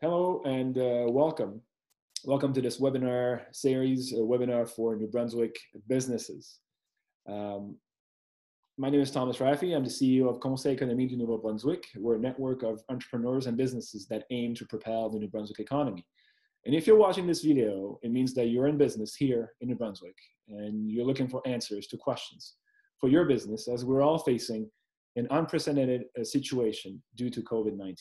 Hello and welcome. Welcome to this webinar series, a webinar for New Brunswick businesses. Um, my name is Thomas Raffi. I'm the CEO of Conseil économique du Nouveau-Brunswick. We're a network of entrepreneurs and businesses that aim to propel the New Brunswick economy. And if you're watching this video, it means that you're in business here in New Brunswick and you're looking for answers to questions for your business as we're all facing an unprecedented situation due to COVID-19.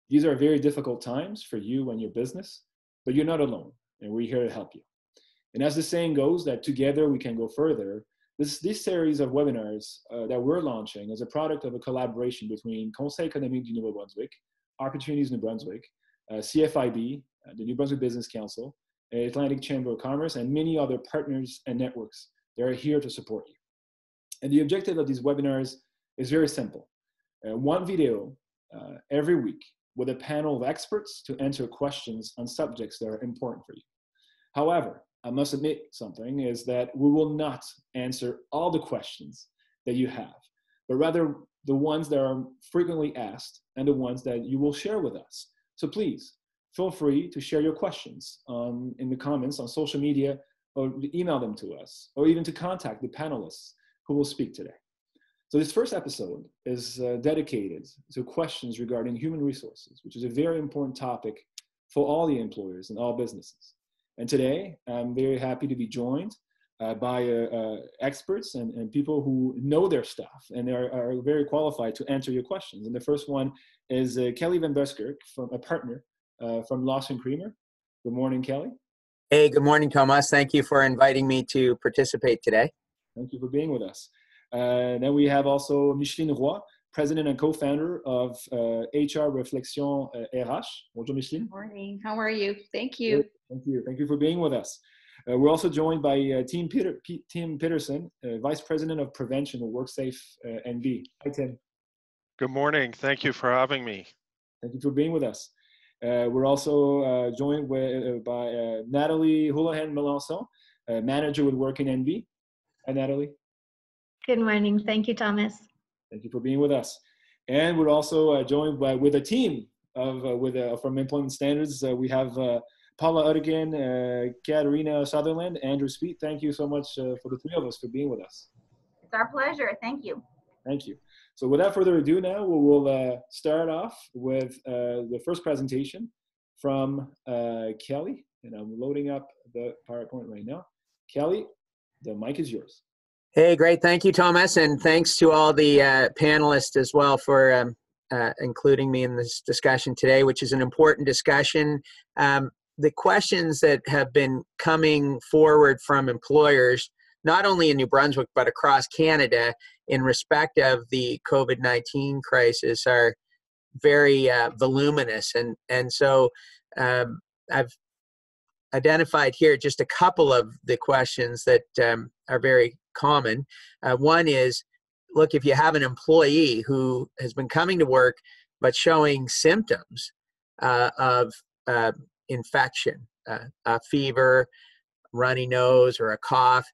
These are very difficult times for you and your business, but you're not alone, and we're here to help you. And as the saying goes, that together we can go further, this series of webinars that we're launching is a product of a collaboration between Conseil économique du Nouveau-Brunswick, Opportunities New Brunswick, CFIB, the New Brunswick Business Council, Atlantic Chamber of Commerce, and many other partners and networks that are here to support you. And the objective of these webinars is very simple. One video every week with a panel of experts to answer questions on subjects that are important for you. However, I must admit something is that we will not answer all the questions that you have, but rather the ones that are frequently asked and the ones that you will share with us. So please feel free to share your questions in the comments on social media, or email them to us, or even to contact the panelists who will speak today. So this first episode is dedicated to questions regarding human resources, which is a very important topic for all the employers and all businesses. And today, I'm very happy to be joined by experts and people who know their stuff and are very qualified to answer your questions. And the first one is Kelly Van Buskirk, a partner from Lawson Creamer. Good morning, Kelly. Hey, good morning, Thomas. Thank you for inviting me to participate today. Thank you for being with us. Then we have also Micheline Roy, president and co-founder of HR Reflexion RH. Bonjour, Micheline. Good morning. How are you? Thank you. Good. Thank you. Thank you for being with us. We're also joined by Tim Peterson, vice president of prevention of WorkSafe NB. Hi, Tim. Good morning. Thank you for having me. Thank you for being with us. We're also joined by Natalie Houlihan-Melanson, manager with Work in NB. Hi, Natalie. Good morning. Thank you, Thomas. Thank you for being with us. And we're also joined with a team from Employment Standards. We have Paula Udigan, Katarina Sutherland, Andrew Speed. Thank you so much for the three of us for being with us. It's our pleasure. Thank you. Thank you. So without further ado now, we'll start off with the first presentation from Kelly. And I'm loading up the PowerPoint right now. Kelly, the mic is yours. Hey, great. Thank you, Thomas. And thanks to all the panelists as well for including me in this discussion today, which is an important discussion. The questions that have been coming forward from employers, not only in New Brunswick, but across Canada in respect of the COVID-19 crisis are very voluminous. And so I've identified here just a couple of the questions that are very common. One is, look, if you have an employee who has been coming to work but showing symptoms of infection, a fever, runny nose, or a cough,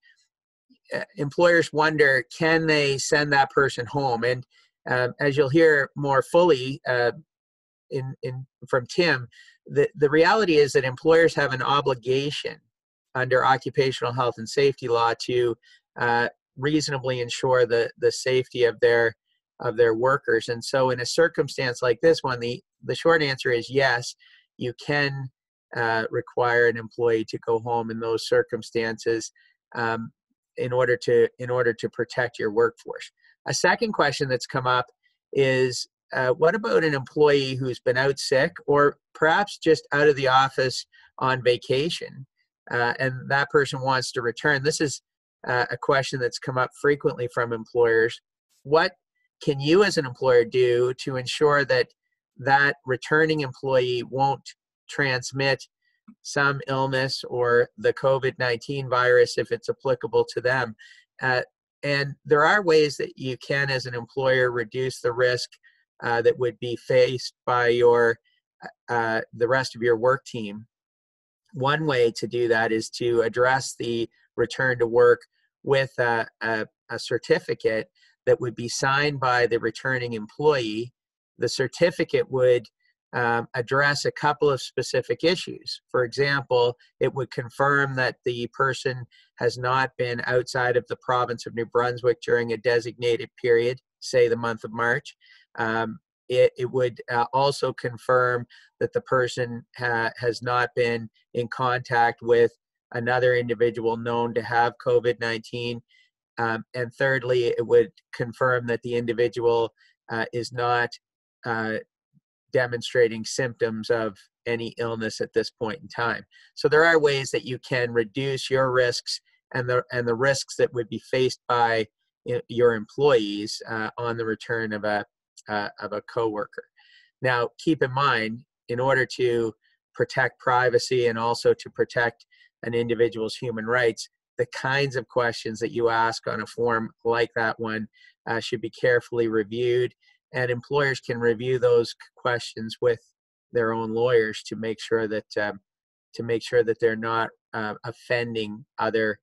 employers wonder, can they send that person home? And as you'll hear more fully from Tim, the reality is that employers have an obligation under occupational health and safety law to reasonably ensure the safety of their workers. And so in a circumstance like this one, the short answer is yes, you can require an employee to go home in those circumstances in order to protect your workforce. A second question that's come up is, what about an employee who's been out sick or perhaps just out of the office on vacation and that person wants to return? This is a question that's come up frequently from employers. What can you as an employer do to ensure that that returning employee won't transmit some illness or the COVID-19 virus if it's applicable to them? And there are ways that you can, as an employer, reduce the risk that would be faced by the rest of your work team. One way to do that is to address the return to work with a certificate that would be signed by the returning employee. The certificate would address a couple of specific issues. For example, it would confirm that the person has not been outside of the province of New Brunswick during a designated period, say the month of March. It would also confirm that the person has not been in contact with another individual known to have COVID-19. And thirdly, it would confirm that the individual is not demonstrating symptoms of any illness at this point in time. So there are ways that you can reduce your risks and the risks that would be faced by your employees on the return of a coworker. Now, keep in mind, in order to protect privacy and also to protect an individual's human rights, the kinds of questions that you ask on a form like that one should be carefully reviewed, and employers can review those questions with their own lawyers to make sure that they're not offending other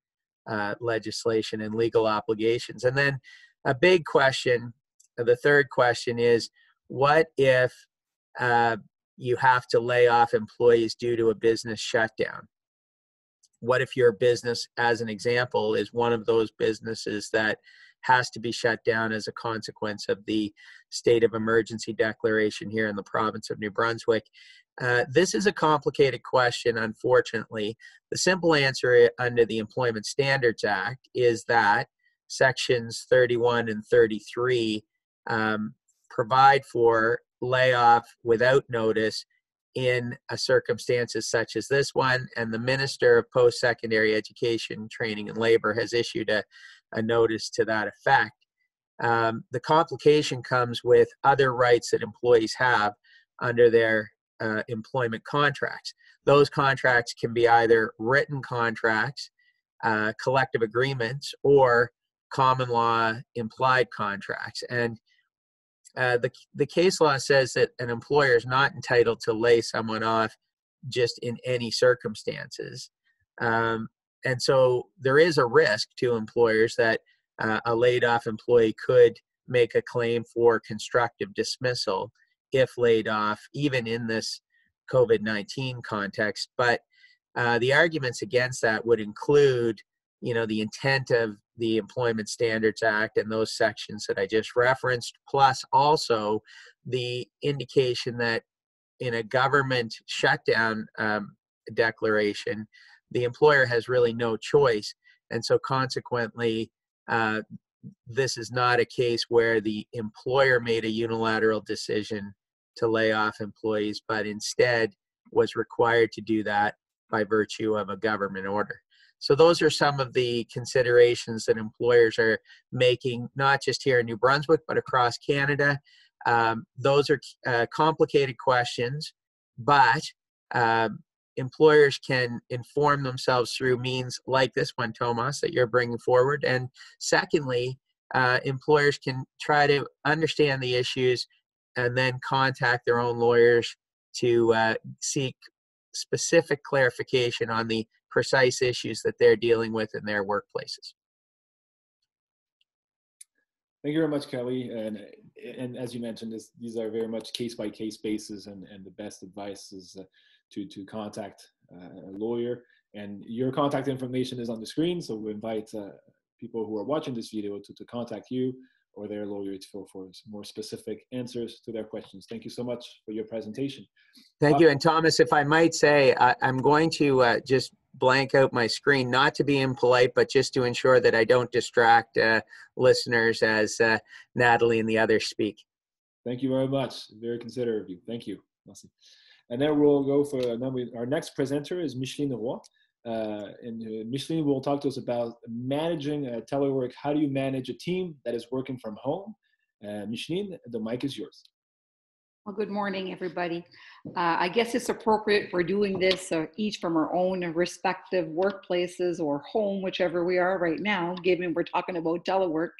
legislation and legal obligations. And then a big question, the third question is, what if you have to lay off employees due to a business shutdown? What if your business, as an example, is one of those businesses that has to be shut down as a consequence of the state of emergency declaration here in the province of New Brunswick? This is a complicated question, unfortunately. The simple answer under the Employment Standards Act is that sections 31 and 33 provide for layoff without notice in circumstances such as this one, and the Minister of Post-Secondary Education, Training and Labor has issued a notice to that effect. The complication comes with other rights that employees have under their employment contracts. Those contracts can be either written contracts, collective agreements, or common law implied contracts. And the case law says that an employer is not entitled to lay someone off just in any circumstances. And so there is a risk to employers that a laid off employee could make a claim for constructive dismissal if laid off, even in this COVID-19 context. But the arguments against that would include, the intent of the Employment Standards Act and those sections that I just referenced, plus also the indication that in a government shutdown declaration, the employer has really no choice. And so consequently, this is not a case where the employer made a unilateral decision to lay off employees, but instead was required to do that by virtue of a government order. So those are some of the considerations that employers are making, not just here in New Brunswick, but across Canada. Those are complicated questions, but employers can inform themselves through means like this one, Tomas, that you're bringing forward. And secondly, employers can try to understand the issues and then contact their own lawyers to seek specific clarification on the precise issues that they're dealing with in their workplaces. Thank you very much, Kelly. And as you mentioned, these are very much case-by-case basis, and the best advice is to contact a lawyer. And your contact information is on the screen, so we invite people who are watching this video to contact you or their lawyer for more specific answers to their questions. Thank you so much for your presentation. Thank you. And Thomas, if I might say, I'm going to just blank out my screen, not to be impolite, but just to ensure that I don't distract listeners as Natalie and the others speak. Thank you very much. Very considerate of you. Thank you. Merci. And then we'll go for our next presenter is Micheline Roy. And Micheline will talk to us about managing telework. How do you manage a team that is working from home? Micheline, the mic is yours. Well, good morning, everybody. I guess it's appropriate for doing this each from our own respective workplaces or home, whichever we are right now, given we're talking about telework.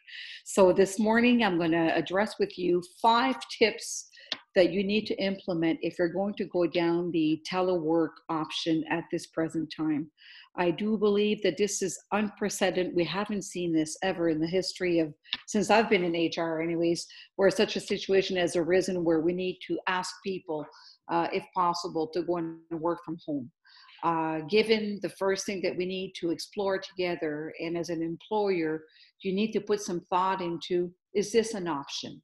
So this morning, I'm going to address with you 5 tips that you need to implement if you're going to go down the telework option at this present time. I do believe that this is unprecedented. We haven't seen this ever in the history of, since I've been in HR anyways, where such a situation has arisen where we need to ask people if possible, to go and work from home. Given the first thing that we need to explore together, and as an employer, you need to put some thought into, is this an option?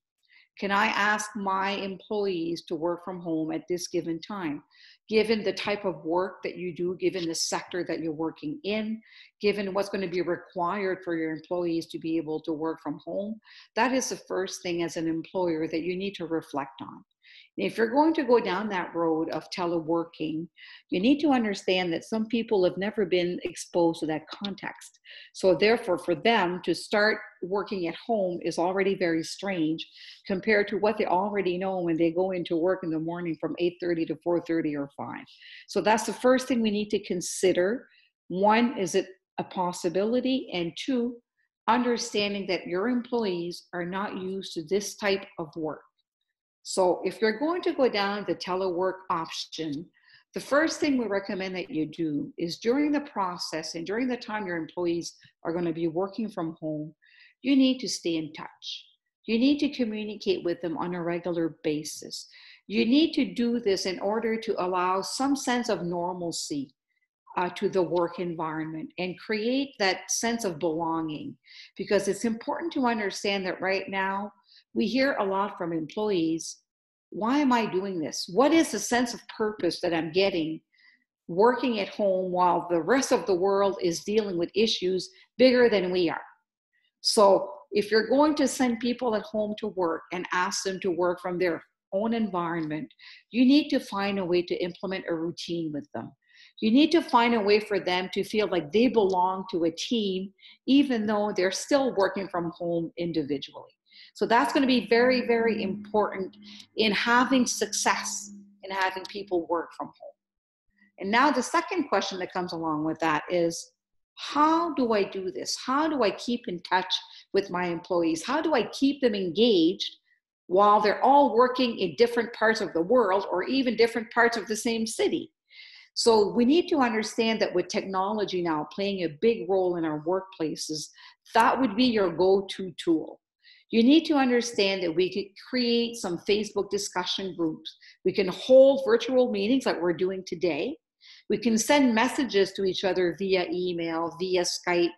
Can I ask my employees to work from home at this given time? Given the type of work that you do, given the sector that you're working in, given what's going to be required for your employees to be able to work from home, that is the first thing as an employer that you need to reflect on. If you're going to go down that road of teleworking, you need to understand that some people have never been exposed to that context. So therefore, for them to start working at home is already very strange compared to what they already know when they go into work in the morning from 8:30 to 4:30 or 5. So that's the first thing we need to consider. One, is it a possibility? And two, understanding that your employees are not used to this type of work. So if you're going to go down the telework option, the first thing we recommend that you do is during the process and during the time your employees are going to be working from home, you need to stay in touch. You need to communicate with them on a regular basis. You need to do this in order to allow some sense of normalcy to the work environment and create that sense of belonging, because it's important to understand that right now, we hear a lot from employees, why am I doing this? What is the sense of purpose that I'm getting working at home while the rest of the world is dealing with issues bigger than we are? So if you're going to send people at home to work and ask them to work from their own environment, you need to find a way to implement a routine with them. You need to find a way for them to feel like they belong to a team, even though they're still working from home individually. So that's going to be very, very important in having success in having people work from home. And now the second question that comes along with that is, how do I do this? How do I keep in touch with my employees? How do I keep them engaged while they're all working in different parts of the world or even different parts of the same city? So we need to understand that with technology now playing a big role in our workplaces, that would be your go-to tool. You need to understand that we could create some Facebook discussion groups. We can hold virtual meetings like we're doing today. We can send messages to each other via email, via Skype.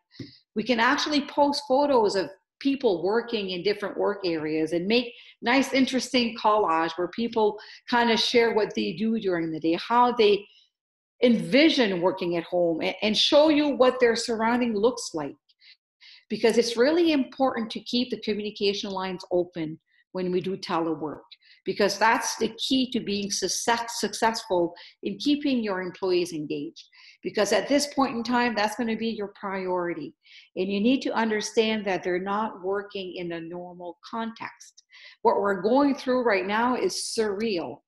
We can actually post photos of people working in different work areas and make nice, interesting collage where people kind of share what they do during the day, how they envision working at home, and show you what their surrounding looks like. Because it's really important to keep the communication lines open when we do telework, because that's the key to being successful in keeping your employees engaged. Because at this point in time, that's going to be your priority. And you need to understand that they're not working in a normal context. What we're going through right now is surreal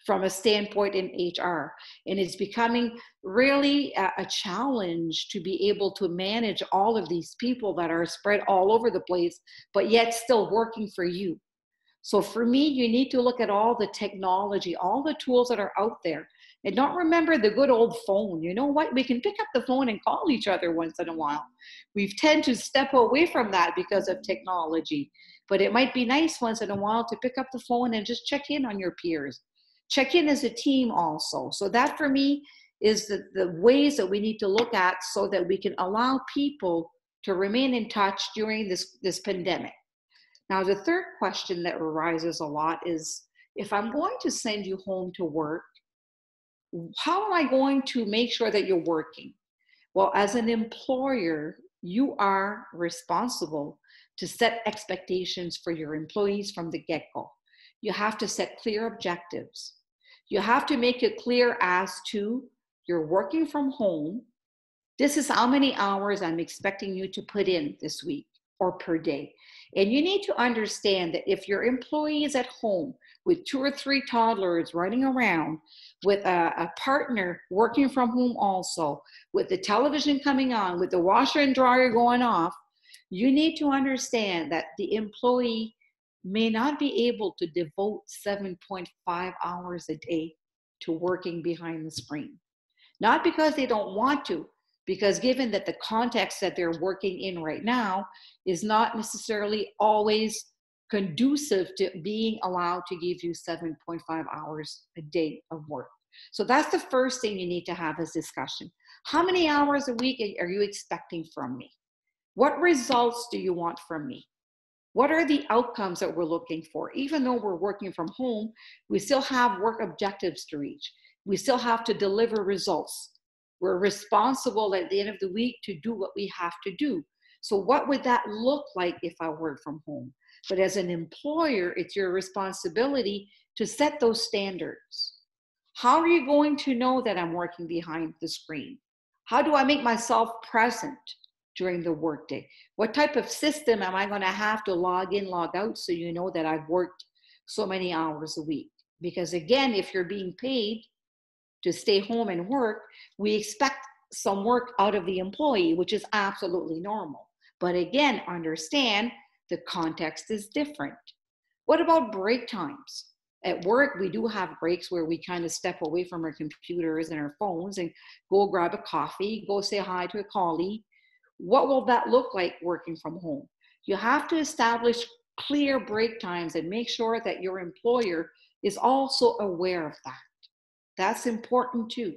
from a standpoint in HR. And it's becoming really a challenge to be able to manage all of these people that are spread all over the place, but yet still working for you. So for me, you need to look at all the technology, all the tools that are out there. And don't remember the good old phone. You know what? We can pick up the phone and call each other once in a while. We tend to step away from that because of technology. But it might be nice once in a while to pick up the phone and just check in on your peers. Check in as a team also. So that for me is the ways that we need to look at so that we can allow people to remain in touch during this pandemic. Now, the third question that arises a lot is, if I'm going to send you home to work, how am I going to make sure that you're working? Well, as an employer, you are responsible to set expectations for your employees from the get-go. You have to set clear objectives. You have to make it clear as to, you're working from home. This is how many hours I'm expecting you to put in this week or per day. And you need to understand that if your employee is at home with 2 or 3 toddlers running around, with a partner working from home also, with the television coming on, with the washer and dryer going off, you need to understand that the employee may not be able to devote 7.5 hours a day to working behind the screen. Not because they don't want to, because given that the context that they're working in right now is not necessarily always conducive to being allowed to give you 7.5 hours a day of work. So that's the first thing you need to have as discussion. How many hours a week are you expecting from me? What results do you want from me? What are the outcomes that we're looking for? Even though we're working from home, we still have work objectives to reach. We still have to deliver results. We're responsible at the end of the week to do what we have to do. So what would that look like if I work from home? But as an employer, it's your responsibility to set those standards. How are you going to know that I'm working behind the screen? How do I make myself present during the workday? What type of system am I going to have to log in, log out so you know that I've worked so many hours a week? Because again, if you're being paid to stay home and work, we expect some work out of the employee, which is absolutely normal. But again, understand the context is different. What about break times? At work, we do have breaks where we kind of step away from our computers and our phones and go grab a coffee, go say hi to a colleague. What will that look like working from home? You have to establish clear break times and make sure that your employer is also aware of that. That's important too.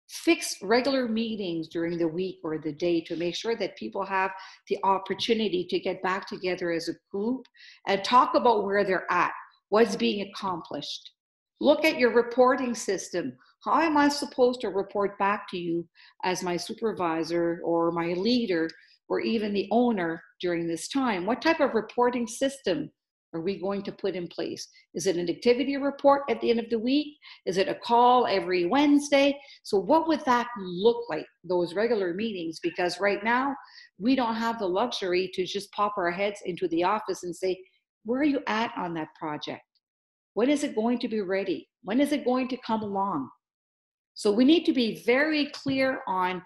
Fix regular meetings during the week or the day to make sure that people have the opportunity to get back together as a group and talk about where they're at, what's being accomplished. Look at your reporting system. How am I supposed to report back to you as my supervisor or my leader or even the owner during this time? What type of reporting system are we going to put in place? Is it an activity report at the end of the week? Is it a call every Wednesday? So what would that look like, those regular meetings? Because right now, we don't have the luxury to just pop our heads into the office and say, where are you at on that project? When is it going to be ready? When is it going to come along? So we need to be very clear on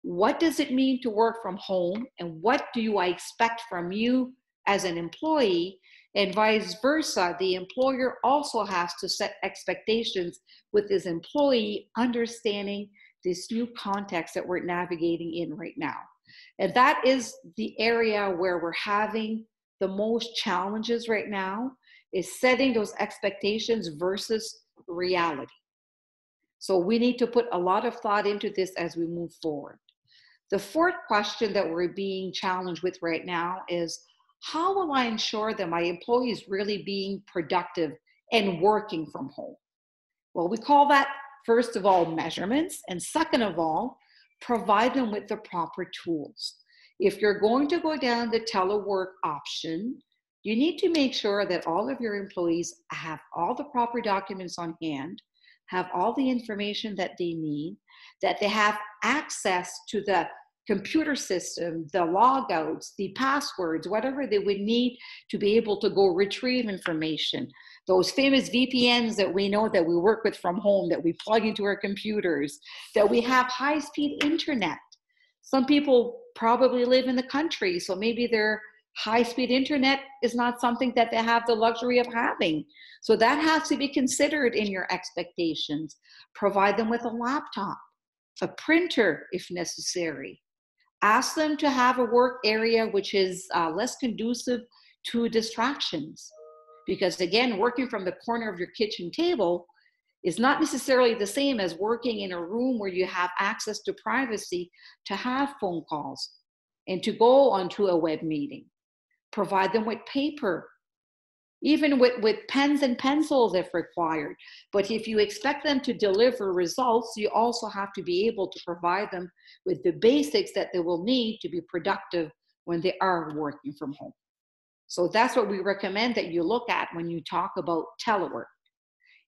what does it mean to work from home and what do I expect from you as an employee, and vice versa. The employer also has to set expectations with his employee, understanding this new context that we're navigating in right now. And that is the area where we're having the most challenges right now, is setting those expectations versus reality. So we need to put a lot of thought into this as we move forward. The fourth question that we're being challenged with right now is, how will I ensure that my employee is really being productive and working from home? Well, we call that, first of all, measurements, and second of all, provide them with the proper tools. If you're going to go down the telework option, you need to make sure that all of your employees have all the proper documents on hand, have all the information that they need, that they have access to the computer system, the logouts, the passwords, whatever they would need to be able to go retrieve information. Those famous VPNs that we know that we work with from home, that we plug into our computers, that we have high-speed internet. Some people probably live in the country, so maybe their high-speed internet is not something that they have the luxury of having. So that has to be considered in your expectations. Provide them with a laptop, a printer if necessary. Ask them to have a work area which is less conducive to distractions. Because again, working from the corner of your kitchen table is not necessarily the same as working in a room where you have access to privacy to have phone calls and to go onto a web meeting. Provide them with paper, even with pens and pencils if required. But if you expect them to deliver results, you also have to be able to provide them with the basics that they will need to be productive when they are working from home. So that's what we recommend that you look at when you talk about telework.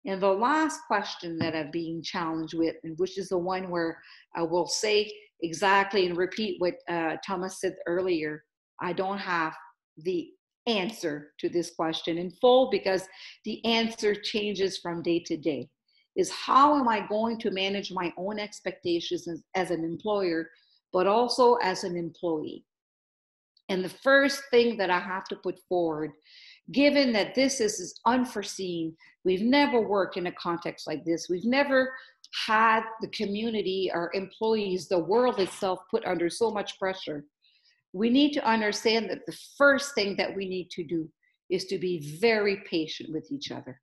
And the last question that I'm being challenged with, and which is the one where I will say exactly and repeat what Thomas said earlier, I don't have the answer to this question in full because the answer changes from day to day, is how am I going to manage my own expectations as an employer, but also as an employee? And the first thing that I have to put forward, given that this is unforeseen, we've never worked in a context like this, we've never had the community, our employees, the world itself put under so much pressure, we need to understand that the first thing that we need to do is to be very patient with each other.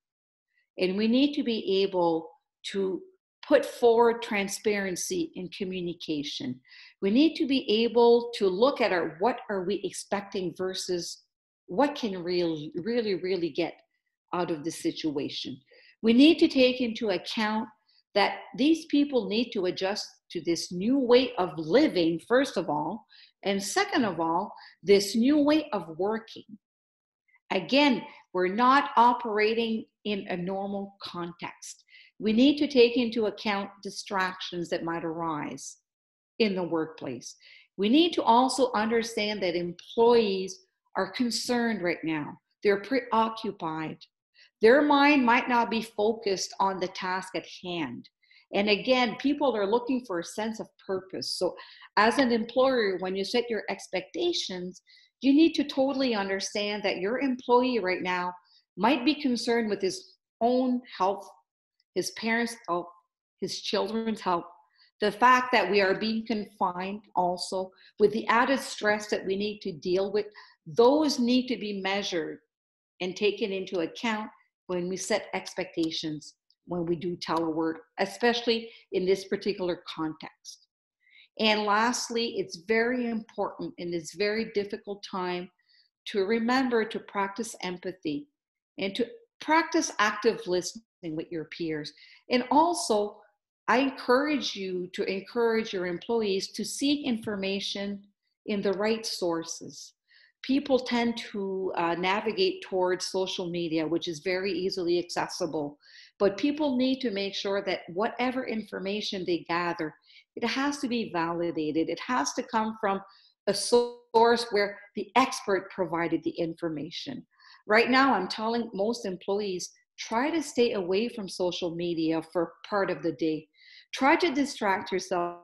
And we need to be able to put forward transparency in communication. We need to be able to look at what are we expecting versus what can really get out of the situation. We need to take into account that these people need to adjust to this new way of living, first of all, and second of all, this new way of working. Again, we're not operating in a normal context. We need to take into account distractions that might arise in the workplace. We need to also understand that employees are concerned right now. They're preoccupied. Their mind might not be focused on the task at hand. And again, people are looking for a sense of purpose. So as an employer, when you set your expectations, you need to totally understand that your employee right now might be concerned with his own health, his parents' health, his children's health, the fact that we are being confined also with the added stress that we need to deal with. Those need to be measured and taken into account when we set expectations, when we do telework, especially in this particular context. And lastly, it's very important in this very difficult time to remember to practice empathy and to practice active listening with your peers. And also, I encourage you to encourage your employees to seek information in the right sources. People tend to navigate towards social media, which is very easily accessible. But people need to make sure that whatever information they gather, it has to be validated. It has to come from a source where the expert provided the information. Right now, I'm telling most employees, try to stay away from social media for part of the day. Try to distract yourself.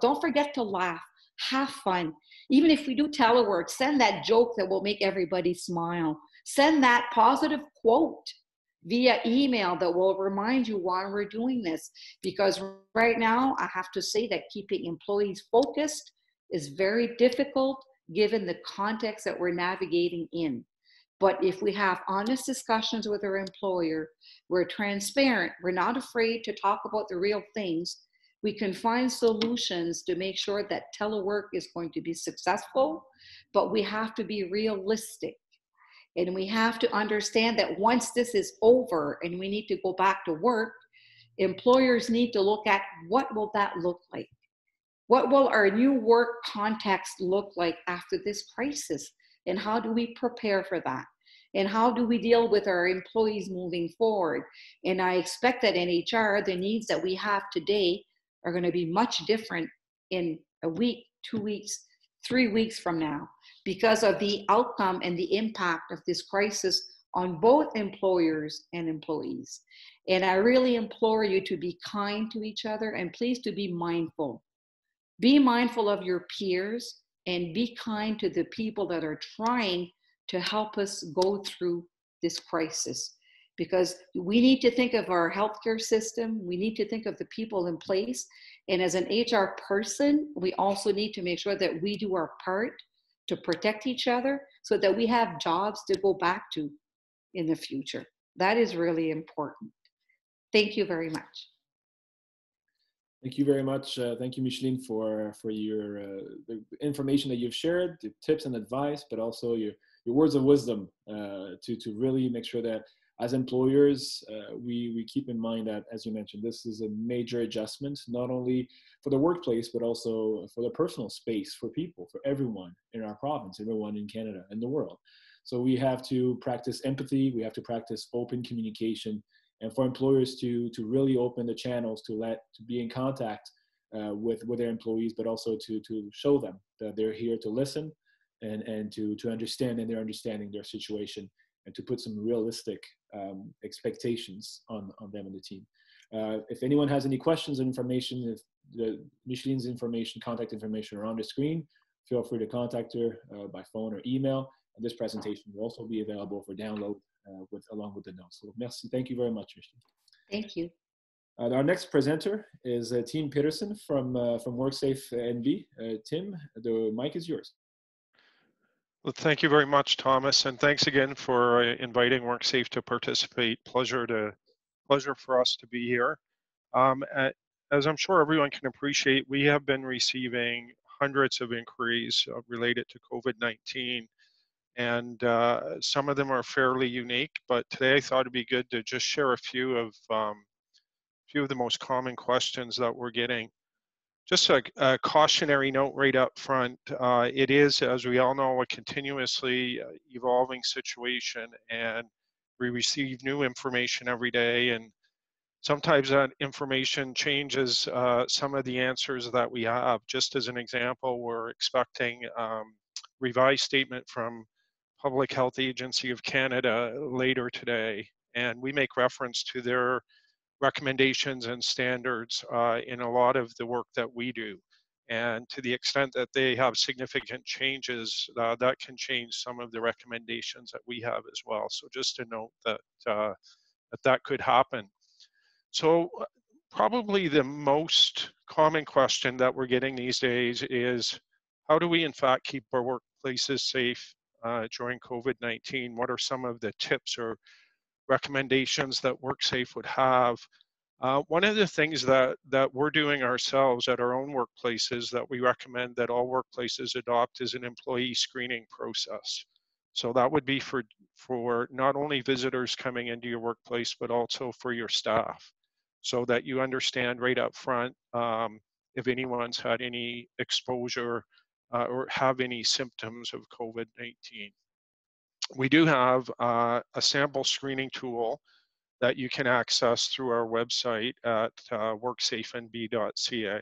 Don't forget to laugh. Have fun. Even if we do telework, send that joke that will make everybody smile. Send that positive quote via email that will remind you why we're doing this. Because right now, I have to say that keeping employees focused is very difficult given the context that we're navigating in. But if we have honest discussions with our employer, we're transparent, we're not afraid to talk about the real things, we can find solutions to make sure that telework is going to be successful, but we have to be realistic. And we have to understand that once this is over and we need to go back to work, employers need to look at what will that look like? What will our new work context look like after this crisis? And how do we prepare for that? And how do we deal with our employees moving forward? And I expect that in HR, the needs that we have today are going to be much different in a week, 2 weeks, 3 weeks from now, because of the outcome and the impact of this crisis on both employers and employees. And I really implore you to be kind to each other and please to be mindful. Be mindful of your peers and be kind to the people that are trying to help us go through this crisis. Because we need to think of our healthcare system, we need to think of the people in place, and as an HR person, we also need to make sure that we do our part to protect each other so that we have jobs to go back to in the future. That is really important. Thank you very much. Thank you very much. Thank you, Micheline, for your the information that you've shared, the tips and advice, but also your words of wisdom to really make sure that as employers, we keep in mind that, as you mentioned, this is a major adjustment, not only for the workplace, but also for the personal space for people, for everyone in our province, everyone in Canada and the world. So we have to practice empathy, we have to practice open communication, and for employers to really open the channels to be in contact with their employees, but also to show them that they're here to listen and to understand, and they're understanding their situation, and to put some realistic expectations on them and the team. If anyone has any questions and information, if Micheline's contact information are on the screen, feel free to contact her by phone or email. And this presentation will also be available for download along with the notes. So merci. Thank you very much, Micheline. Thank you. Our next presenter is Tim Peterson from WorkSafe NB. Tim, the mic is yours. Well, thank you very much, Thomas, and thanks again for inviting WorkSafe to participate. Pleasure for us to be here. As I'm sure everyone can appreciate, we have been receiving hundreds of inquiries related to COVID-19, and some of them are fairly unique. But today, I thought it'd be good to just share a few of the most common questions that we're getting. Just a cautionary note right up front. It is, as we all know, a continuously evolving situation, and we receive new information every day, and sometimes that information changes some of the answers that we have. Just as an example, we're expecting revised statement from Public Health Agency of Canada later today, and we make reference to their recommendations and standards in a lot of the work that we do. And to the extent that they have significant changes, that can change some of the recommendations that we have as well. So just to note that that could happen. So probably the most common question that we're getting these days is, how do we in fact keep our workplaces safe during COVID-19? What are some of the tips or recommendations that WorkSafe would have? One of the things that we're doing ourselves at our own workplaces that we recommend that all workplaces adopt is an employee screening process. So that would be for not only visitors coming into your workplace, but also for your staff, so that you understand right up front if anyone's had any exposure or have any symptoms of COVID-19. We do have a sample screening tool that you can access through our website at worksafenb.ca.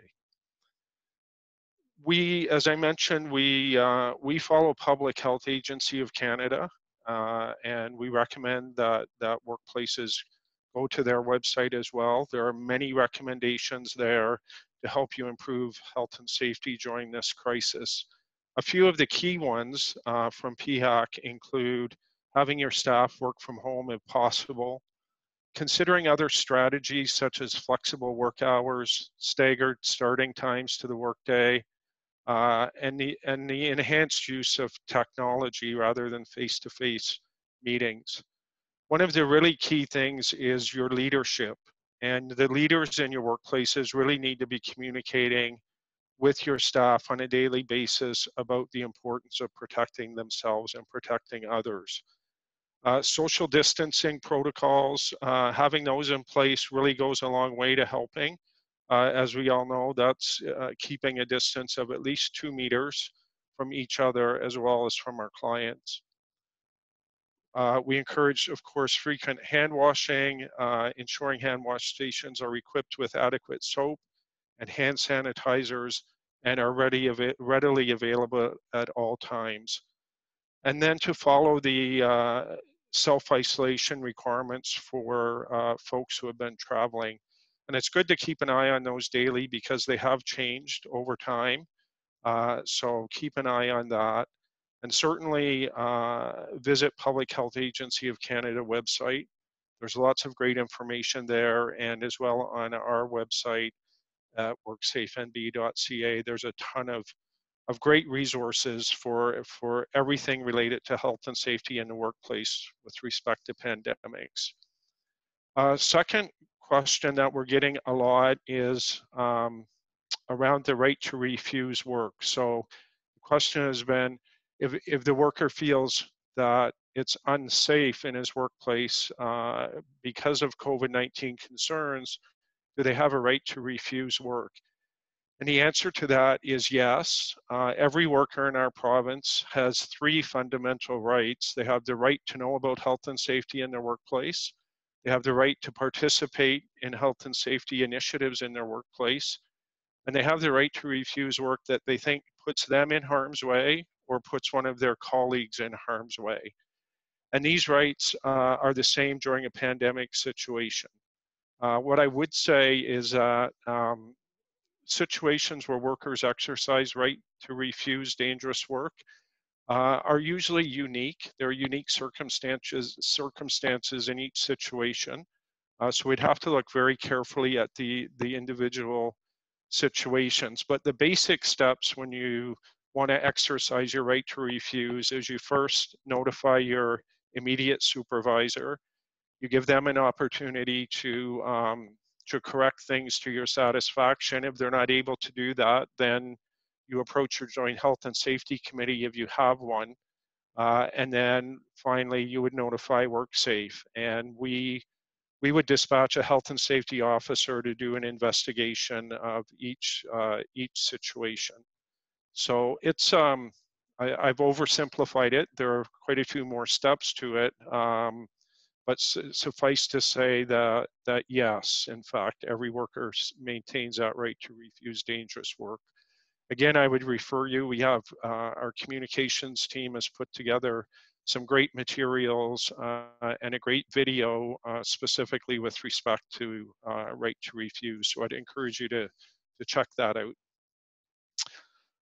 As I mentioned, we follow Public Health Agency of Canada, and we recommend that workplaces go to their website as well. There are many recommendations there to help you improve health and safety during this crisis. A few of the key ones from PHAC include having your staff work from home if possible, considering other strategies such as flexible work hours, staggered starting times to the workday, and the enhanced use of technology rather than face-to-face meetings. One of the really key things is your leadership, and the leaders in your workplaces really need to be communicating with your staff on a daily basis about the importance of protecting themselves and protecting others. Social distancing protocols, having those in place really goes a long way to helping. As we all know, that's keeping a distance of at least 2 meters from each other as well as from our clients. We encourage, of course, frequent hand washing, ensuring hand wash stations are equipped with adequate soap and hand sanitizers and are readily available at all times. And then to follow the self-isolation requirements for folks who have been traveling. And it's good to keep an eye on those daily because they have changed over time. So keep an eye on that. And certainly visit Public Health Agency of Canada website. There's lots of great information there, and as well on our website at worksafenb.ca. There's a ton of great resources for everything related to health and safety in the workplace with respect to pandemics. Second question that we're getting a lot is around the right to refuse work. So the question has been, if the worker feels that it's unsafe in his workplace because of COVID-19 concerns, do they have a right to refuse work? And the answer to that is yes. Every worker in our province has 3 fundamental rights. They have the right to know about health and safety in their workplace. They have the right to participate in health and safety initiatives in their workplace. And they have the right to refuse work that they think puts them in harm's way or puts one of their colleagues in harm's way. And these rights are the same during a pandemic situation. What I would say is that situations where workers exercise right to refuse dangerous work are usually unique. There are unique circumstances in each situation. So we'd have to look very carefully at the individual situations. But the basic steps when you want to exercise your right to refuse is you first notify your immediate supervisor. You give them an opportunity to correct things to your satisfaction. If they're not able to do that, then you approach your joint health and safety committee if you have one. And then finally, you would notify WorkSafe. And we would dispatch a health and safety officer to do an investigation of each situation. So it's I've oversimplified it. There are quite a few more steps to it, but suffice to say that yes, in fact, every worker maintains that right to refuse dangerous work. Again, I would refer you. We have our communications team has put together some great materials and a great video specifically with respect to right to refuse. So I'd encourage you to check that out.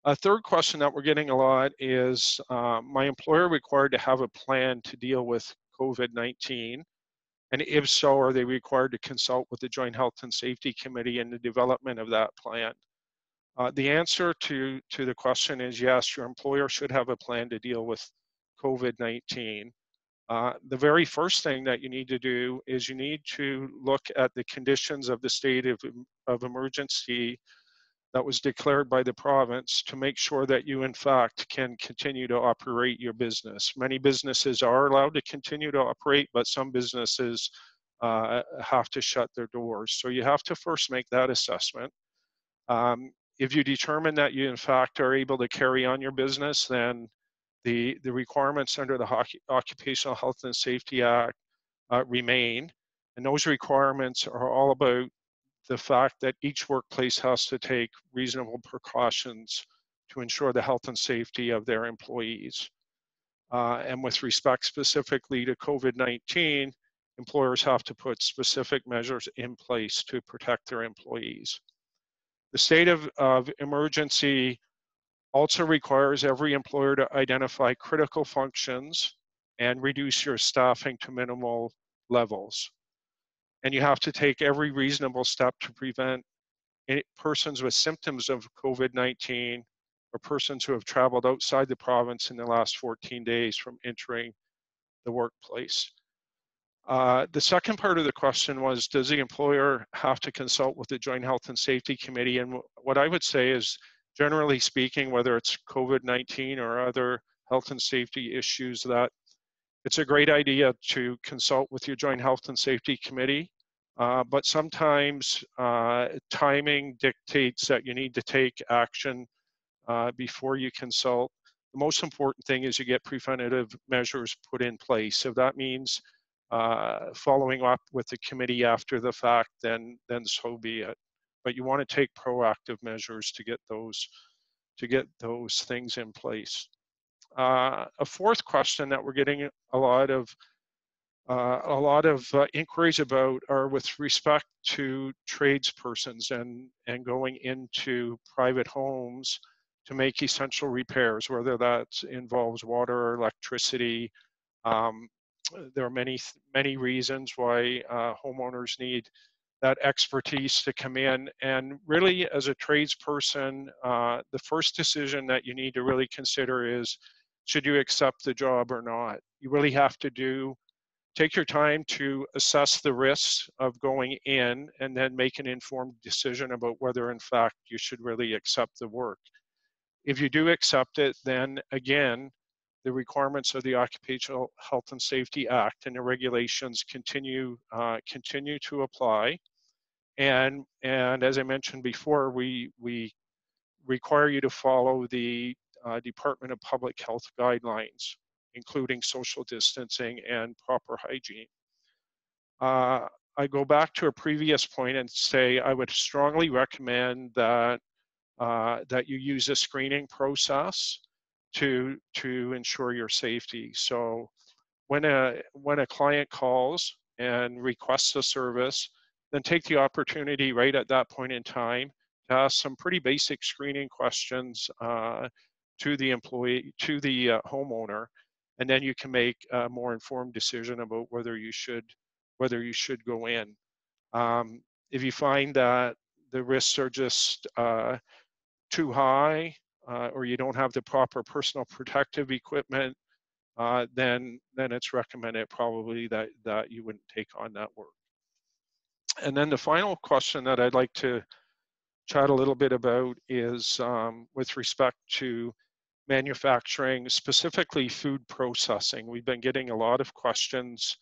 A third question that we're getting a lot is, my employer required to have a plan to deal with COVID-19? And if so, are they required to consult with the Joint Health and Safety Committee in the development of that plan? The answer to the question is yes, your employer should have a plan to deal with COVID-19. The very first thing that you need to do is you need to look at the conditions of the state of emergency that was declared by the province to make sure that you in fact can continue to operate your business. Many businesses are allowed to continue to operate, but some businesses have to shut their doors. So you have to first make that assessment. If you determine that you in fact are able to carry on your business, then the requirements under the Occupational Health and Safety Act remain. And those requirements are all about the fact that each workplace has to take reasonable precautions to ensure the health and safety of their employees. And with respect specifically to COVID-19, employers have to put specific measures in place to protect their employees. The state of emergency also requires every employer to identify critical functions and reduce your staffing to minimal levels. And you have to take every reasonable step to prevent persons with symptoms of COVID-19 or persons who have traveled outside the province in the last 14 days from entering the workplace. The second part of the question was, does the employer have to consult with the Joint Health and Safety Committee? And what I would say is, generally speaking, whether it's COVID-19 or other health and safety issues, that it's a great idea to consult with your Joint Health and Safety Committee, but sometimes timing dictates that you need to take action before you consult. The most important thing is you get preventative measures put in place. So that means following up with the committee after the fact, then so be it. But you want to take proactive measures to get those things in place. A fourth question that we're getting a lot of inquiries about are with respect to tradespersons and going into private homes to make essential repairs, whether that involves water or electricity. There are many reasons why homeowners need that expertise to come in. And really, as a tradesperson, the first decision that you need to really consider is, should you accept the job or not? You really have to take your time to assess the risks of going in and then make an informed decision about whether in fact you should really accept the work. If you do accept it, then again, the requirements of the Occupational Health and Safety Act and the regulations continue to apply. And as I mentioned before, we require you to follow the Department of Public Health guidelines, including social distancing and proper hygiene. I go back to a previous point and say I would strongly recommend that you use a screening process to ensure your safety. So when a client calls and requests a service, then take the opportunity right at that point in time to ask some pretty basic screening questions to the homeowner, and then you can make a more informed decision about whether you should go in. If you find that the risks are just too high, or you don't have the proper personal protective equipment, then it's recommended probably that you wouldn't take on that work. And then the final question that I'd like to chat a little bit about is with respect to manufacturing, specifically food processing. We've been getting a lot of questions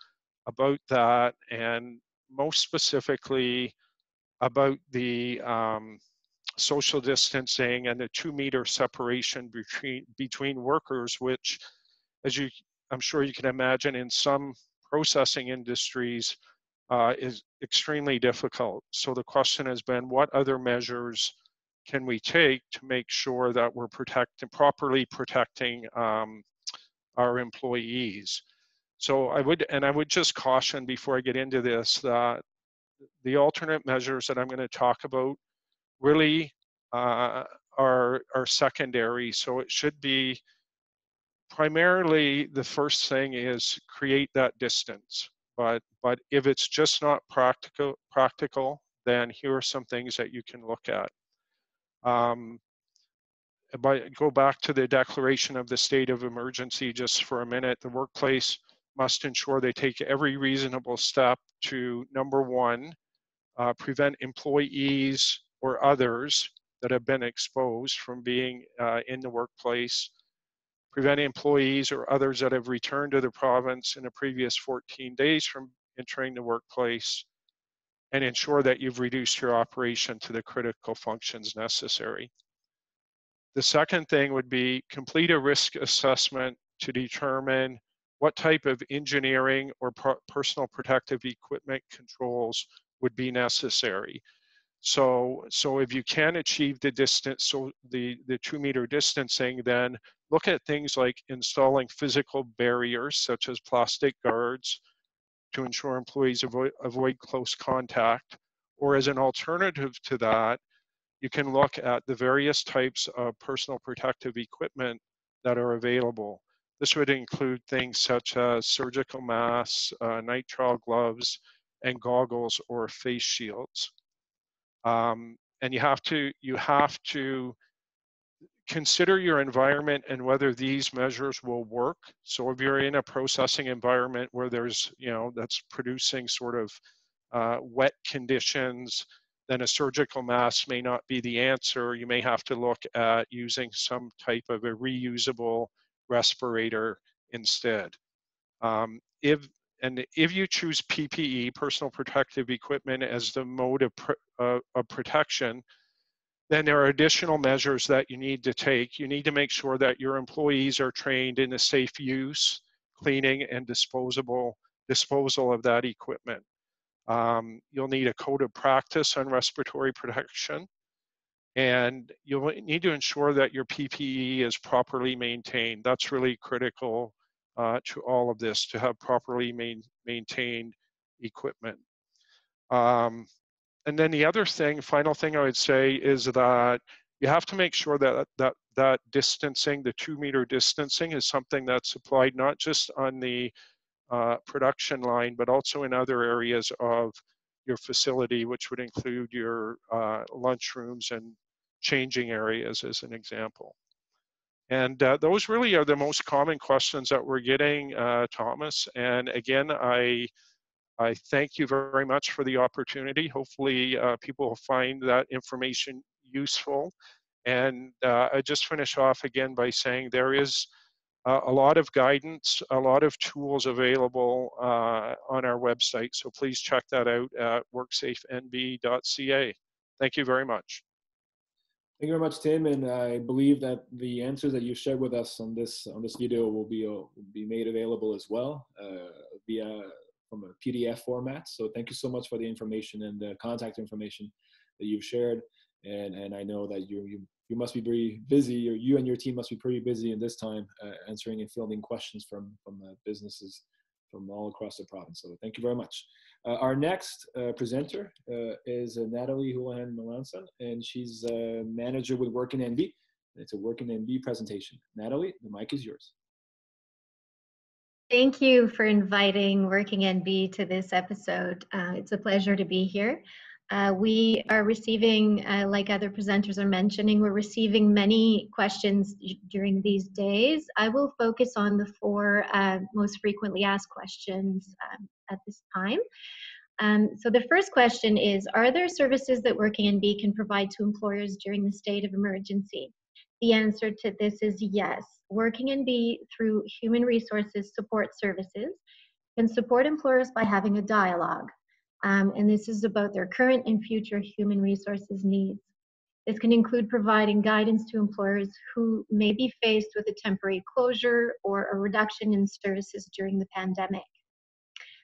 about that, and most specifically about the social distancing and the 2-meter separation between workers, which, as I'm sure you can imagine, in some processing industries is extremely difficult. So the question has been, what other measures can we take to make sure that we're properly protecting our employees? So I would just caution before I get into this that the alternate measures that I'm going to talk about really are secondary. So it should be primarily, the first thing is create that distance. But if it's just not practical, then here are some things that you can look at. But go back to the declaration of the state of emergency just for a minute. The workplace must ensure they take every reasonable step to, number one, prevent employees or others that have been exposed from being in the workplace, prevent employees or others that have returned to the province in the previous 14 days from entering the workplace, and ensure that you've reduced your operation to the critical functions necessary. The second thing would be complete a risk assessment to determine what type of engineering or personal protective equipment controls would be necessary. So if you can achieve the distance, so the 2-meter distancing, then look at things like installing physical barriers such as plastic guards to ensure employees avoid close contact. Or as an alternative to that, you can look at the various types of personal protective equipment that are available. This would include things such as surgical masks, nitrile gloves, and goggles or face shields. And you have to consider your environment and whether these measures will work. So if you're in a processing environment where there's, that's producing sort of wet conditions, then a surgical mask may not be the answer. You may have to look at using some type of a reusable respirator instead. If you choose PPE, personal protective equipment, as the mode of protection, then there are additional measures that you need to take. You need to make sure that your employees are trained in the safe use, cleaning, and disposal of that equipment. You'll need a code of practice on respiratory protection, and you'll need to ensure that your PPE is properly maintained. That's really critical to all of this, to have properly maintained equipment. And then the other final thing I would say is that you have to make sure that distancing, the 2-meter distancing, is something that's applied not just on the production line, but also in other areas of your facility, which would include your lunchrooms and changing areas, as an example. And those really are the most common questions that we're getting, Thomas. And again, I thank you very much for the opportunity. Hopefully people will find that information useful. And I just finish off again by saying there is a lot of guidance, a lot of tools available on our website. So please check that out at worksafenb.ca. Thank you very much. Thank you very much, Tim. And I believe that the answers that you shared with us on this video will be made available as well from a PDF format. So thank you so much for the information and the contact information that you've shared. And I know that you must be very busy, or you and your team must be pretty busy in this time answering and fielding questions from businesses from all across the province. So thank you very much. Our next presenter is Natalie Houlihan-Melanson, and she's a manager with Work NB. It's a Work NB presentation. Natalie, the mic is yours. Thank you for inviting Working NB to this episode. It's a pleasure to be here. We are receiving, like other presenters are mentioning, we're receiving many questions during these days. I will focus on the four most frequently asked questions at this time. So the first question is, are there services that Working NB can provide to employers during the state of emergency? The answer to this is yes. Working NB, through Human Resources Support Services, can support employers by having a dialogue. And this is about their current and future human resources needs. This can include providing guidance to employers who may be faced with a temporary closure or a reduction in services during the pandemic.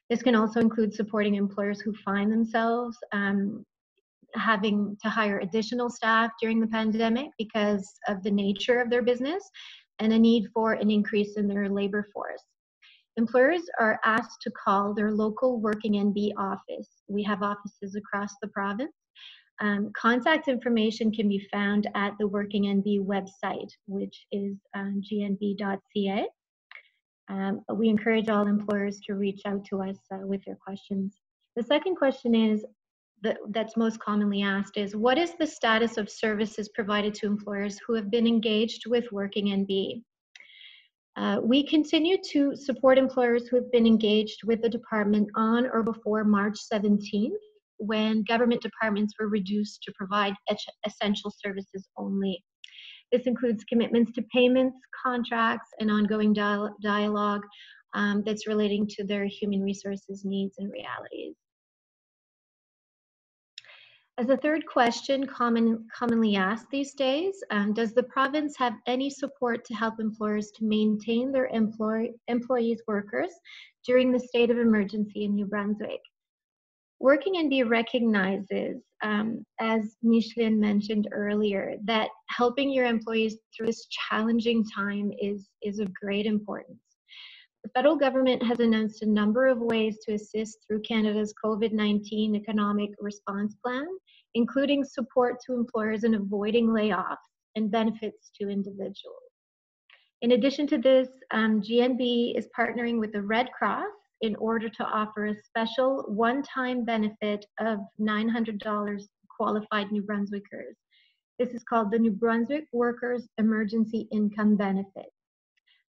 This can also include supporting employers who find themselves having to hire additional staff during the pandemic because of the nature of their business and a need for an increase in their labor force. Employers are asked to call their local Working NB office. We have offices across the province. Contact information can be found at the Working NB website, which is gnb.ca. We encourage all employers to reach out to us with their questions. The second question is that's most commonly asked is, what is the status of services provided to employers who have been engaged with Working NB? We continue to support employers who have been engaged with the department on or before March 17th, when government departments were reduced to provide essential services only. This includes commitments to payments, contracts, and ongoing dialogue that's relating to their human resources needs and realities. As a third question commonly asked these days, does the province have any support to help employers to maintain their employees' workers during the state of emergency in New Brunswick? Working NB recognizes, as Micheline mentioned earlier, that helping your employees through this challenging time is of great importance. The federal government has announced a number of ways to assist through Canada's COVID-19 economic response plan, including support to employers in avoiding layoffs and benefits to individuals. In addition to this, GNB is partnering with the Red Cross in order to offer a special one-time benefit of $900 qualified New Brunswickers. This is called the New Brunswick Workers Emergency Income Benefit.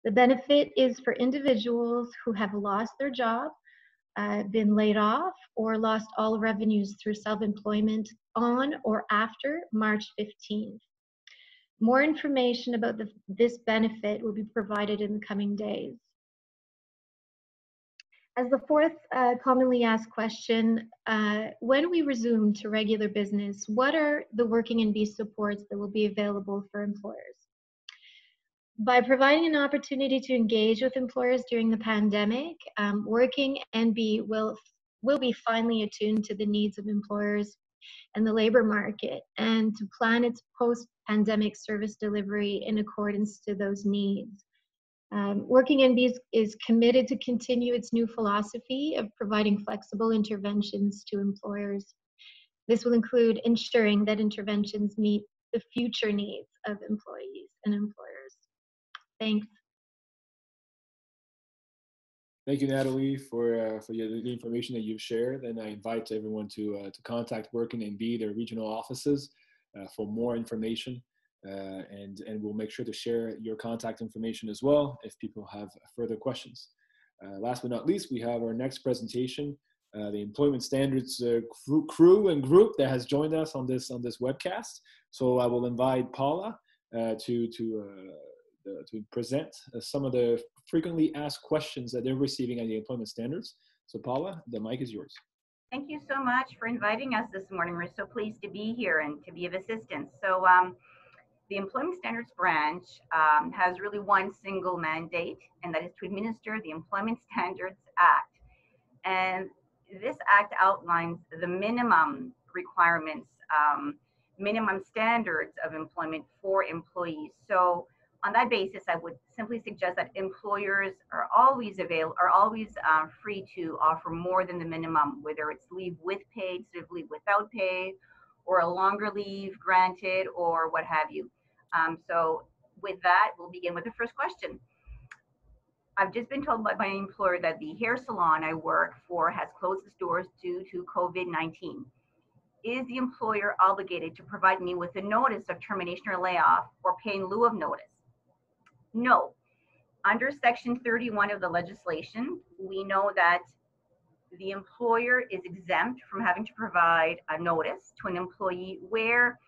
The benefit is for individuals who have lost their job, been laid off, or lost all revenues through self-employment on or after March 15th. More information about this benefit will be provided in the coming days. As the fourth commonly asked question, when we resume to regular business, what are the Working NB supports that will be available for employers? By providing an opportunity to engage with employers during the pandemic, Working NB will be finely attuned to the needs of employers and the labor market, and to plan its post-pandemic service delivery in accordance to those needs. Working NB is committed to continue its new philosophy of providing flexible interventions to employers. This will include ensuring that interventions meet the future needs of employees and employers. Thanks. Thank you, Natalie, for the information that you've shared. And I invite everyone to contact Working NB, their regional offices, for more information. And we'll make sure to share your contact information as well if people have further questions. Last but not least, we have our next presentation, the Employment Standards crew and group that has joined us on this webcast. So I will invite Paula to present some of the frequently asked questions that they're receiving on the employment standards. So Paula, the mic is yours. Thank you so much for inviting us this morning. We're so pleased to be here and to be of assistance. So the Employment Standards Branch has really one single mandate, and that is to administer the Employment Standards Act. And this act outlines the minimum requirements, minimum standards of employment for employees. So on that basis, I would simply suggest that employers are always free to offer more than the minimum, whether it's leave with pay instead of leave without pay, or a longer leave granted, or what have you. So with that, we'll begin with the first question. I've just been told by my employer that the hair salon I work for has closed its doors due to COVID-19. is the employer obligated to provide me with a notice of termination or layoff or pay in lieu of notice? No. Under Section 31 of the legislation, we know that the employer is exempt from having to provide a notice to an employee where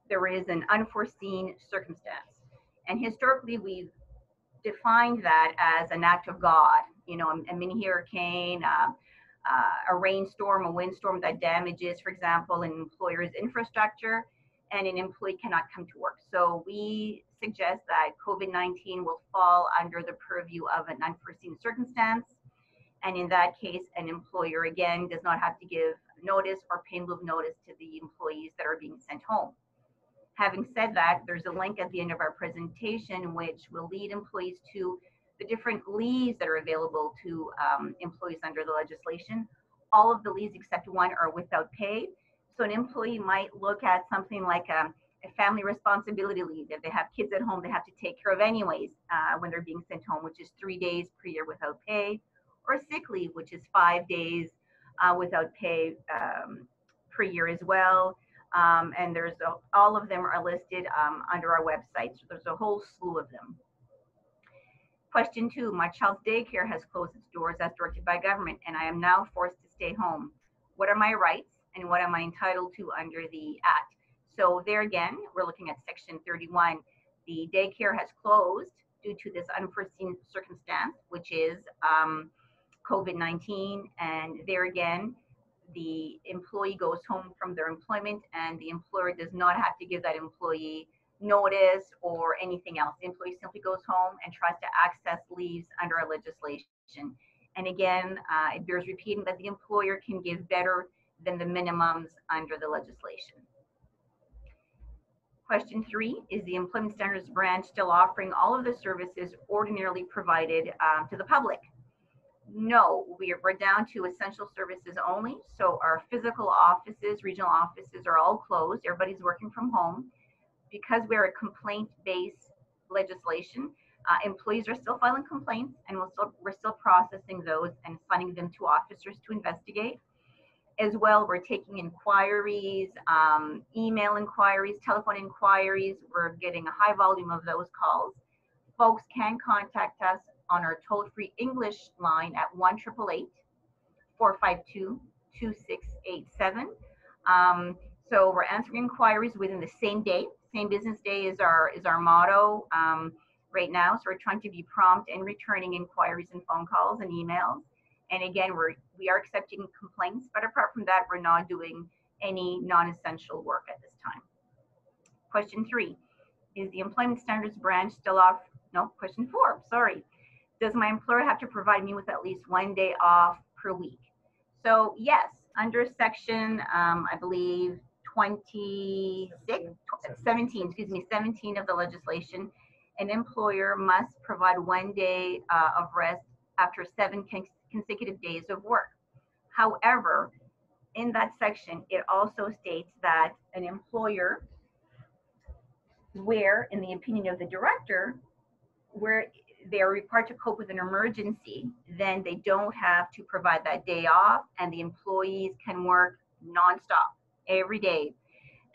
there is an unforeseen circumstance. And historically, we've defined that as an act of God, you know, a mini hurricane, a rainstorm, a windstorm that damages, for example, an employer's infrastructure, and an employee cannot come to work. So we suggest that COVID-19 will fall under the purview of an unforeseen circumstance. And in that case, an employer, again, does not have to give notice or pay in lieu of notice to the employees that are being sent home. Having said that, there's a link at the end of our presentation which will lead employees to the different leaves that are available to employees under the legislation. All of the leaves except one are without pay. So an employee might look at something like a family responsibility leave. If they have kids at home, they have to take care of anyways when they're being sent home, which is 3 days per year without pay, or sick leave, which is 5 days without pay per year as well. And there's all of them are listed under our website. So there's a whole slew of them. Question 2, my child's daycare has closed its doors as directed by government, and I am now forced to stay home. What are my rights and what am I entitled to under the Act? So there again, we're looking at Section 31. The daycare has closed due to this unforeseen circumstance, which is COVID-19. And there again, the employee goes home from their employment and the employer does not have to give that employee notice or anything else. The employee simply goes home and tries to access leaves under our legislation. And again, it bears repeating that the employer can give better than the minimums under the legislation. Question 3, is the Employment Standards Branch still offering all of the services ordinarily provided to the public? No, we're down to essential services only. So our physical offices, regional offices are all closed. Everybody's working from home. Because we're a complaint-based legislation, employees are still filing complaints, and we're still processing those and sending them to officers to investigate. As well, we're taking inquiries, email inquiries, telephone inquiries. We're getting a high volume of those calls. Folks can contact us on our toll-free English line at 1-888-452-2687. So we're answering inquiries within the same day. Same business day is our motto right now. So we're trying to be prompt and returning inquiries and phone calls and emails. And again, we are accepting complaints, but apart from that, we're not doing any non-essential work at this time. Question 3, is the Employment Standards Branch still off? No, question 4, sorry. Does my employer have to provide me with at least 1 day off per week? So yes, under section, I believe 17 of the legislation, an employer must provide 1 day of rest after 7 consecutive days of work. However, in that section, it also states that an employer, where, in the opinion of the director, where they are required to cope with an emergency, then they don't have to provide that day off, and the employees can work nonstop every day.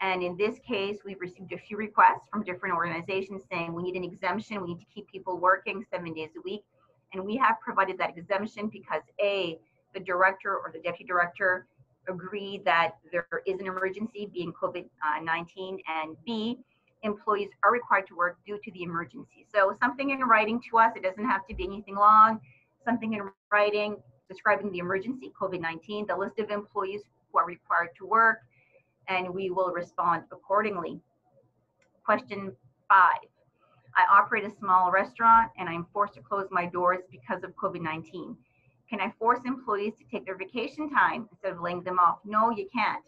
And in this case, we've received a few requests from different organizations saying we need an exemption, we need to keep people working 7 days a week. And we have provided that exemption because A, the director or the deputy director agreed that there is an emergency, being COVID-19, and B, employees are required to work due to the emergency. So something in writing to us, it doesn't have to be anything long, something in writing describing the emergency, COVID-19, the list of employees who are required to work, and we will respond accordingly. Question 5. I operate a small restaurant and I'm forced to close my doors because of COVID-19. Can I force employees to take their vacation time instead of laying them off? No, you can't.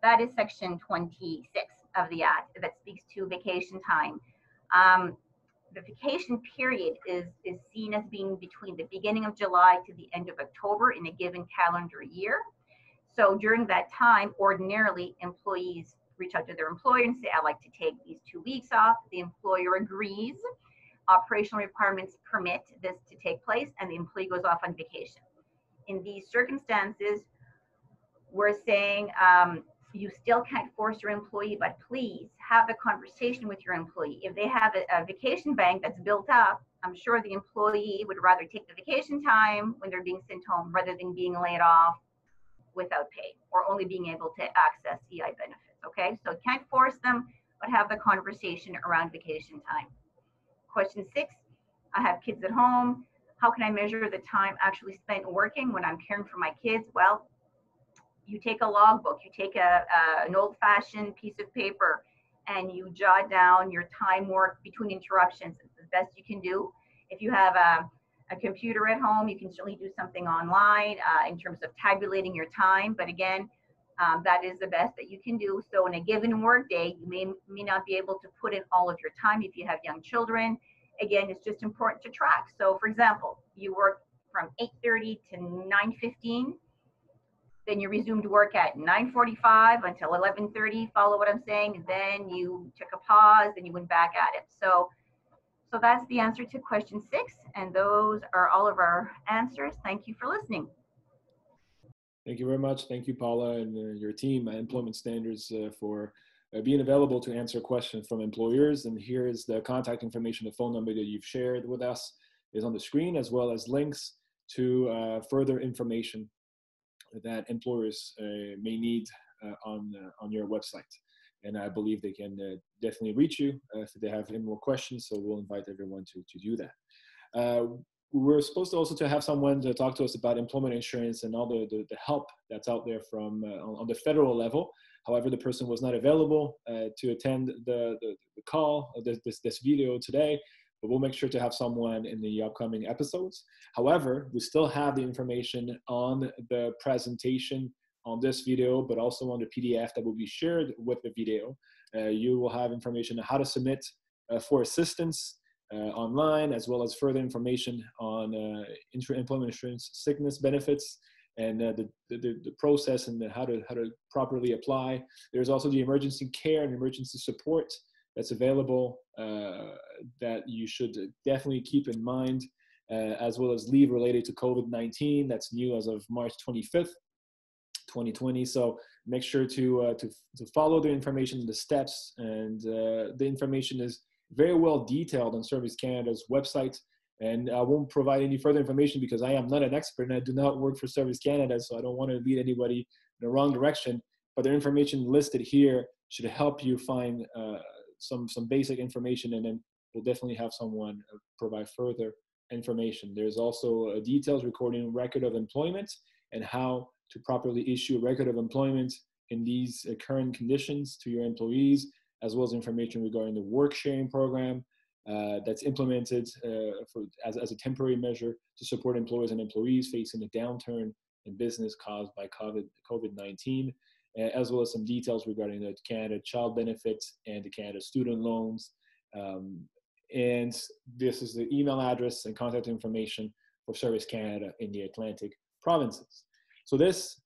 That is section 26 of the Act that speaks to vacation time. The vacation period is seen as being between the beginning of July to the end of October in a given calendar year. So during that time, ordinarily, employees reach out to their employer and say, I'd like to take these 2 weeks off. The employer agrees. Operational requirements permit this to take place, and the employee goes off on vacation. In these circumstances, we're saying You still can't force your employee, but please have the conversation with your employee. If they have a vacation bank that's built up, I'm sure the employee would rather take the vacation time when they're being sent home rather than being laid off without pay or only being able to access EI benefits, okay? So can't force them, but have the conversation around vacation time. Question 6, I have kids at home. How can I measure the time actually spent working when I'm caring for my kids? Well, you take a logbook, you take an old-fashioned piece of paper, and you jot down your time worked between interruptions. It's the best you can do. If you have a computer at home, you can certainly do something online in terms of tabulating your time. But again, that is the best that you can do. So in a given work day, you may not be able to put in all of your time if you have young children. Again, it's just important to track. So for example, you work from 8:30 to 9:15. Then you resumed work at 9:45 until 11:30. Follow what I'm saying? Then you took a pause, and you went back at it. So that's the answer to question 6, and those are all of our answers. Thank you for listening. Thank you very much. Thank you, Paula, and your team at Employment Standards for being available to answer questions from employers. And here is the contact information, the phone number that you've shared with us is on the screen, as well as links to further information that employers may need on your website. And I believe they can definitely reach you if they have any more questions. So we'll invite everyone to do that. We're supposed to also have someone to talk to us about employment insurance and all the help that's out there from on the federal level. However, the person was not available to attend the call of this video today, but we'll make sure to have someone in the upcoming episodes. However, we still have the information on the presentation on this video, but also on the PDF that will be shared with the video. You will have information on how to submit for assistance online, as well as further information on employment insurance sickness benefits and the process and how to properly apply. There's also the emergency care and emergency support that's available that you should definitely keep in mind, as well as leave related to COVID-19. That's new as of March 25th, 2020. So make sure to follow the information, the steps, and the information is very well detailed on Service Canada's website. And I won't provide any further information because I am not an expert and I do not work for Service Canada, so I don't want to lead anybody in the wrong direction. But the information listed here should help you find some basic information, and then we'll definitely have someone provide further information. There's also details recording record of employment and how to properly issue a record of employment in these current conditions to your employees, as well as information regarding the work sharing program that's implemented as a temporary measure to support employers and employees facing a downturn in business caused by COVID-19, as well as some details regarding the Canada Child Benefits and the Canada Student Loans. And this is the email address and contact information for Service Canada in the Atlantic provinces. So this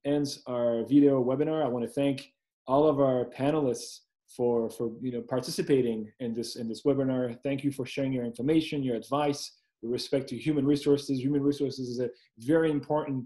ends our video webinar. I want to thank all of our panelists for participating in this webinar. Thank you for sharing your information, your advice with respect to human resources. Human resources is a very important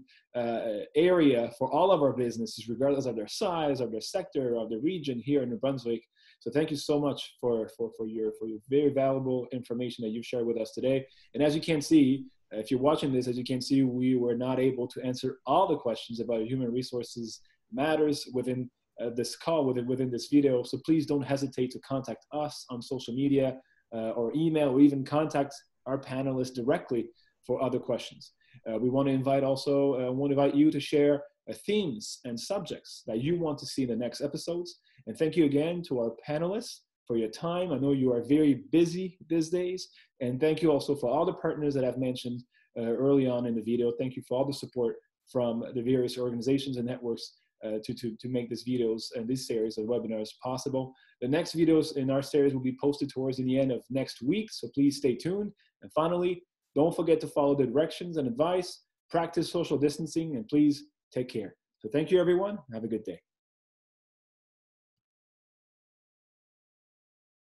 area for all of our businesses, regardless of their size, of their sector, of the region here in New Brunswick. So thank you so much for your very valuable information that you've shared with us today. And as you can see, if you're watching this, as you can see, we were not able to answer all the questions about human resources matters within this call, within this video. So please don't hesitate to contact us on social media or email, or even contact our panelists directly for other questions. We want to invite you to share themes and subjects that you want to see in the next episodes. And thank you again to our panelists for your time. I know you are very busy these days. And thank you also for all the partners that I've mentioned early on in the video. Thank you for all the support from the various organizations and networks to make these videos and this series of webinars possible. The next videos in our series will be posted towards the end of next week, so please stay tuned. And finally, don't forget to follow the directions and advice, practice social distancing, and please take care. So thank you, everyone. Have a good day.